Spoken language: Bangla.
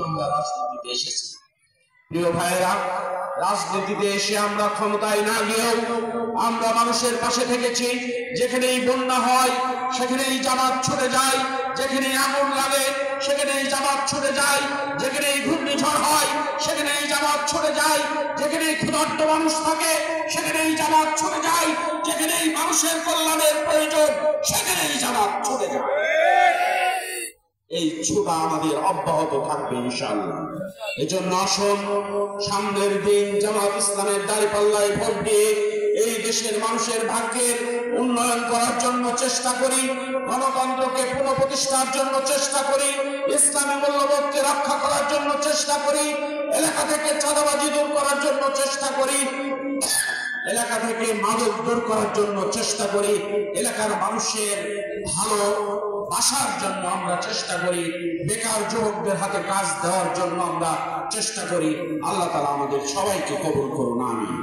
আমরা রাজনীতিতে এসেছি। প্রিয় ভাইয়েরা, রাজনীতিতে এসে আমরা ক্ষমতায় না গিয়েও আমরা মানুষের পাশে থেকেছি। যেখানেই বন্যা হয় সেখানেই জামাত ছুটে যায়, যেখানেই আগুন লাগে সেখানেই জামাত ছুটে যায়, যেখানেই ঘূর্ণিঝড় হয় সেখানেই জামাত ছুটে যায়, যেখানেই ক্ষুধার্ত মানুষ থাকে সেখানেই জামাত ছুটে যায়, যেখানেই মানুষের কল্যাণের প্রয়োজন সেখানেই জামাত ছুটে যায়। এই ছোটা আমাদের অব্যাহত থাকবে ইনশাআল্লাহ। এজন্য আসুন সামনের দিন জামাত ইসলামের দাঁড়িপাল্লায় ভোট দিয়ে এই দেশের মানুষের ভাগ্যের উন্নয়ন করার জন্য চেষ্টা করি, গণতন্ত্রকে পুনঃপ্রতিষ্ঠার জন্য চেষ্টা করি, ইসলামী মূল্যবোধকে রক্ষা করার জন্য চেষ্টা করি, এলাকা থেকে চাঁদাবাজি দূর করার জন্য চেষ্টা করি, এলাকা থেকে মাদক দূর করার জন্য চেষ্টা করি, এলাকার মানুষের ভালো বাসার জন্য আমরা চেষ্টা করি, বেকার যুবকদের হাতে কাজ দেওয়ার জন্য আমরা চেষ্টা করি। আল্লাহ তাআলা আমাদের সবাইকে কবুল করুন, আমিন।